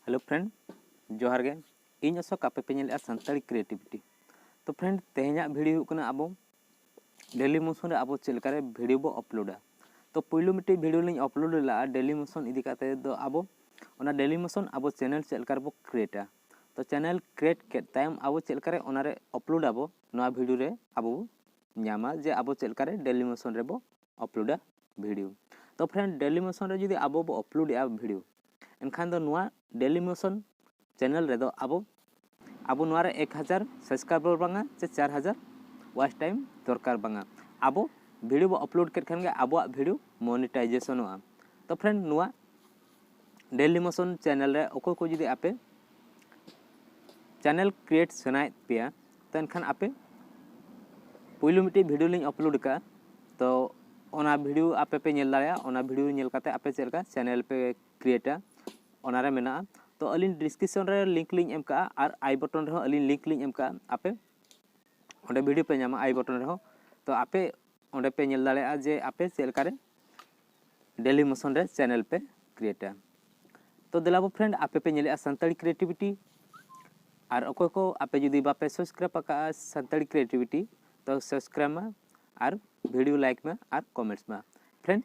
Hello friend जोहार गे इन अशोक आपे पे नेले सानताड़ी क्रिएटिविटी। तो फ्रेंड तेहेना वीडियो हुकना अब डेली मोशन रे अब चेलका रे वीडियो बो अपलोडा। तो पुइलो मिट्टी वीडियो लिंग अपलोड ला डेली मोशन इदी काते दो अब ओना डेली मोशन अब चैनल चेलका रे बो क्रिएटा। तो चैनल क्रिएट के टाइम अब चेलका रे ओना रे अपलोड अब नोआ वीडियो रे अब न्यामा जे अब चेलका रे डेली मोशन रे बो अपलोडा वीडियो। तो फ्रेंड डेली मोशन रे जुदी अब बो अपलोड आ वीडियो एनखान दो नुआ डेली मोशन चैनल रे दो अब नुआ रे 1000 सब्सक्राइबर बांगा से 4000 वॉच टाइम दरकार बांगा अब वीडियो बो अपलोड कर खान गे अब वीडियो मोनेटाइजेशन होआ। तो फ्रेंड नुआ डेली मोशन चैनल रे ओको को जुदी आपे चैनल क्रिएट सनाय पेया तो एनखान आपे पुइलो मिट्टी वीडियो लिंग अपलोड का तो ओना वीडियो आपे पे नेल दाड़िया ओना वीडियो नेल काते आपे चेलका चैनल पे क्रिएटा ओनारे मेना। तो अलिन डिस्क्रिप्शन रे लिंक लिंग एम का और आई बटन रे अलिन लिंक लिंग एम का आपे ओंडे वीडियो पे नामा आई बटन रे तो आपे ओंडे पे नेल दाड़िया जे आपे चेलका रे डेली मोशन रे चैनल पे क्रिएटा। तो देलाबो फ्रेंड आपे पे नेले सानताड़ी क्रिएटिविटी और अकोय को आपे जुदी बापे सब्सक्राइब का सानताड़ी क्रिएटिविटी तो सब्सक्राइब में और वीडियो लाइक में और कमेंट्स में फ्रेंड।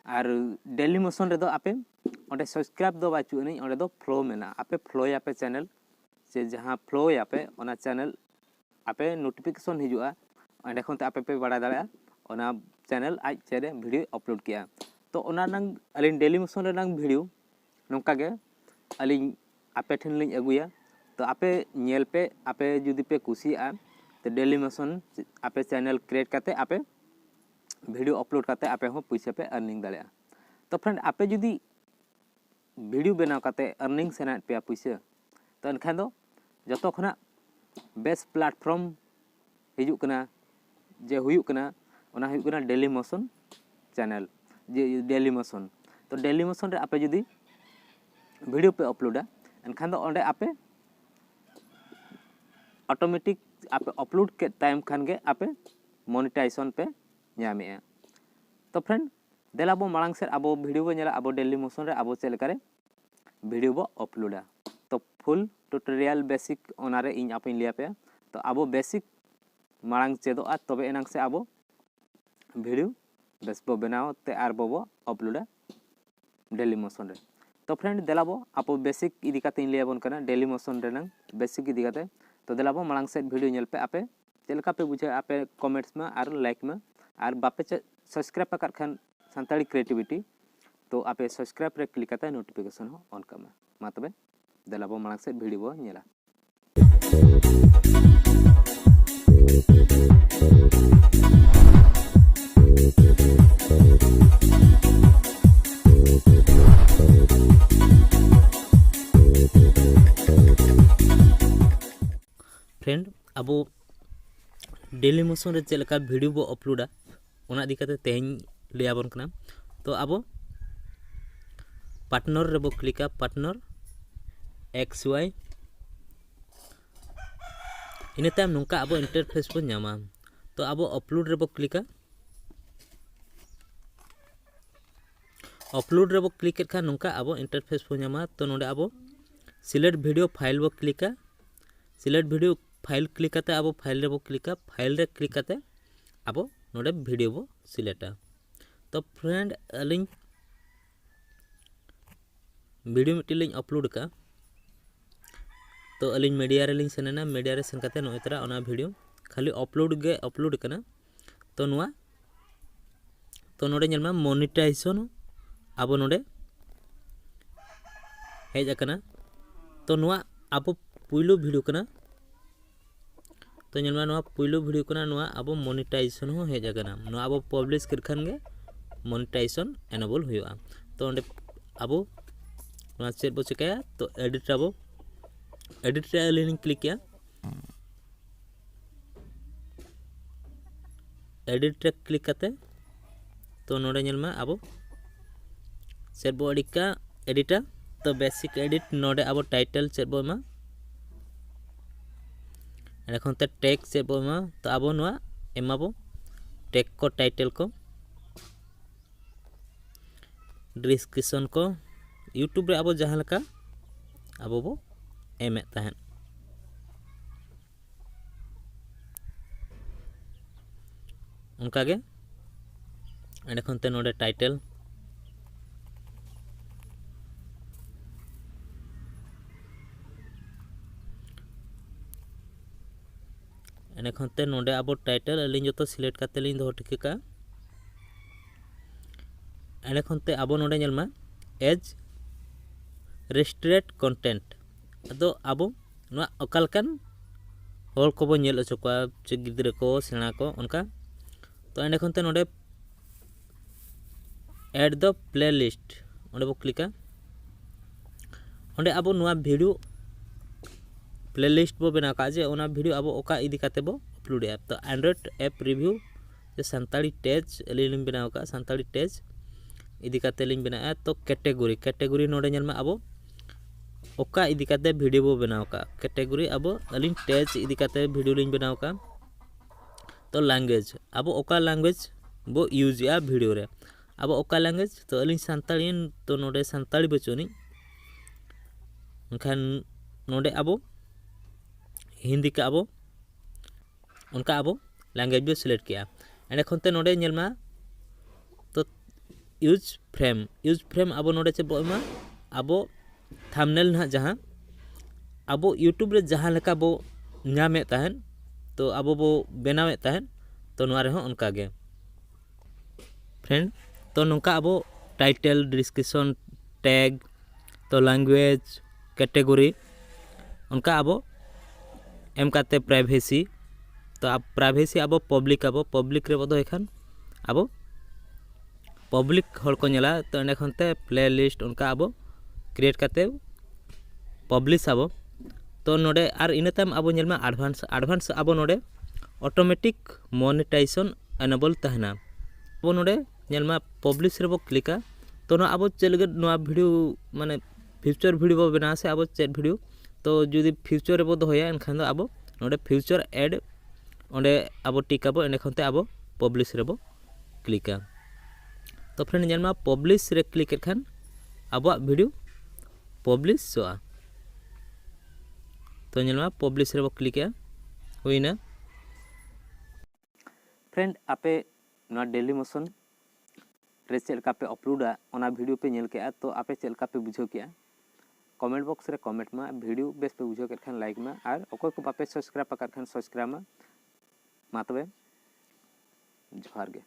और डेली मोशन रे दो आपे ओंडे सब्सक्राइब दो बाचू नहीं ओंडे दो फ्लो मेना आपे फ्लो आपे चैनल से जहां फ्लो आपे ओना चैनल आपे नोटिफिकेशन हिजुआ ओंडे खन आपे पे बड़ा दाड़ा ओना चैनल आज चेरे वीडियो अपलोड किया। तो ओना नंग अलिन डेली मोशन रे नंग वीडियो नोंका गे अलिन आपे ठन लिन अगुया। तो आपे नेल पे आपे जुदी पे कुसिया तो डेली मोशन आपे चैनल क्रिएट करते आपे वीडियो अपलोड करते आपे हो पैसा पे अर्निंग दाड़िया। तो फ्रेंड आपे जुदी वीडियो बनाव करते अर्निंग सेना पे पैसा तो एनखान दो जतो खना बेस्ट प्लेटफॉर्म हिजुक कना जे हुयुक कना ओना हुयुक कना डेली मोशन चैनल जे डेली मोशन। तो डेली मोशन रे आपे जुदी वीडियो पे अपलोडा एनखान दो ओंडे आपे ऑटोमेटिक आपे अपलोड के टाइम खान गे आपे मोनेटाइजेशन पे ᱧᱟᱢᱮᱜᱼᱟ। तो फ्रेंड देला बो मांग से अब वीडियो बो नेला अब डेली मोशन रे अब चेलका रे वीडियो बो अपलोडा। तो फुल ट्यूटोरियल बेसिक ओनारे इन आप लिया पे तो अब बेसिक मांग चेदो तबे एनांग से अब वीडियो बेस बो बनाओ ते आर बो अपलोडा डेली मोशन रे। तो फ्रेंड देला बो अब बेसिक इदी काते इन लिया बन कना डेली मोशन रे नंग बेसिक इदी काते तो देला बो मांग से वीडियो नेल पे आपे चेलका पे बुझे आपे कमेंट्स में और लाइक में और बापे सब्सक्राइब कर खान सानताड़ी क्रिएटिविटी तो आपे सब्सक्राइब रे क्लिक करते नोटिफिकेशन हो ऑन कमा मा तबे देलाबो मांग से वीडियो बो नेला। फ्रेंड अब डेली मोशन रे चेलका वीडियो बो अपलोडा ओना दिकाते तेहन लियाबन कना। तो अब पार्टनर रे बो क्लिका पार्टनर XY इने टाइम नोंका अब इंटरफेस बो ᱧᱟᱢᱟ। तो अब अपलोड रे बो क्लिका अपलोड रे बो क्लिक कर खान नोंका अब इंटरफेस बो ᱧᱟᱢᱟ। तो नोंडे अब सिलेक्ट वीडियो फाइल बो क्लिका सिलेक्ट वीडियो फाइल क्लिक करते अब फाइल रे बो क्लिका फाइल रे क्लिक करते अब नोडे वीडियो बो सिलेक्टा। तो फ्रेंड अलिंग वीडियो मिट्टी लिंग अपलोड का तो अलिंग मीडिया रे लिंग सेना मीडिया रे सेन करते नोय तरा ओना वीडियो खाली अपलोड गे अपलोड कना। तो नुआ तो नोडे नेलमा मोनेटाइजेशन अब नोडे हेज अकना। तो नुआ अब पुइलो वीडियो कना तो नेलमा नुआ पुइलो वीडियो कना नुआ अब मोनेटाइजेशन हो हेज अकना नुआ अब पब्लिश कर खान गे मोनेटाइजेशन एनेबल हुआ। तो ओंडे अब नुआ चेक बो चिकाया तो एडिट अब एडिट रे लिंक क्लिक किया एडिट रे क्लिक करते तो नोडे नेलमा अब चेक बो एडिका एडिटा। तो बेसिक एडिट नोडे अब टाइटल चेक बो मा এখন তে টেক से बोमा तो अब नुआ एमाबो टेक को टाइटल को डिस्क्रिप्शन को यूट्यूब रे अब जहाँ लेका अब बो एम तहन उनका गे एंड खनते नोडे टाइटल एंड खनते नोडे अब टाइटल अली जो सिलेक्ट करते लिंग दो ठीक का एंड खनते अब नोडे नेलमा एज रेस्ट्रेट कंटेंट अदो अब नोआ अकालकन होल को बो नेल अचो को चे गिद्रे को सेना को उनका तो एंड खनते नोडे एड द प्लेलिस्ट ओंडे बो क्लिका ओंडे अब नोआ वीडियो प्लेलिस्ट बो बना का जे ओना वीडियो अब ओका इदी काते बो अपलोड ऐप तो एंड्रॉइड ऐप रिव्यू जे संताली टेज लिंग बनाव का संताली टेज इदी काते लिंग बना तो कैटेगरी नोडे नेल मा अब ओका इदी काते वीडियो बो बनाव का कैटेगरी अब अलिंग टेज इदी काते वीडियो लिंग बनाव का तो लैंग्वेज अब ओका लैंग्वेज बो यूज या वीडियो रे अब ओका लैंग्वेज तो अलिंग संताली तो नोडे संताली बचोनी खान नोडे अब हिंदी का अब उनका अब लैंग्वेज भी सिलेक्ट किया एंड खनते नोडे नेलमा तो यूज फ्रेम अब नोडे चे बोमा अब थंबनेल ना जहां अब यूट्यूब रे जहां लेका बो नामे तहन तो अब बो बनावे तहन तो नोआ रे हो उनका गे फ्रेंड तो नोका अब टाइटल डिस्क्रिप्शन टैग तो लैंग्वेज कैटेगरी उनका अब एम काते प्राइवेसी तो अब प्राइवेसी अब पब्लिक रे बदो एखान अब पब्लिक हर को नेला तो एंड खनते प्ले लिस्ट उनका अब क्रिएट काते पब्लिश अब तो नोडे आर इन टाइम अब नेल में एडवांस अब नोडे ऑटोमेटिक मोनेटाइजेशन एनेबल तहना अब नोडे नेल में पब्लिश रे बो क्लिका तो ना अब चल नो वीडियो माने फ्यूचर वीडियो बो बना से अब चेट वीडियो तो जुदी फ्यूचर बो दोया एनखान अब नोडे फ्यूचर एड ओंडे अब टिक अब एंड खनते अब पब्लिश रे बो क्लिका तो फ्रेंड नेलमा पब्लिश रे क्लिक खान अब वीडियो पब्लिश सोआ तो नेलमा पब्लिश रे बो क्लिक हुईना फ्रेंड आपे ना डेली मोशन रे चेल का पे अपलोडा ओना वीडियो पे नेल के तो आपे चेल का पे बुझो किया कमेंट बॉक्स रे कमेंट में वीडियो बेस पे बुझो के खान लाइक में और ओको को बापे सब्सक्राइब पकर खान सब्सक्राइब में मा तबे जोहार गे।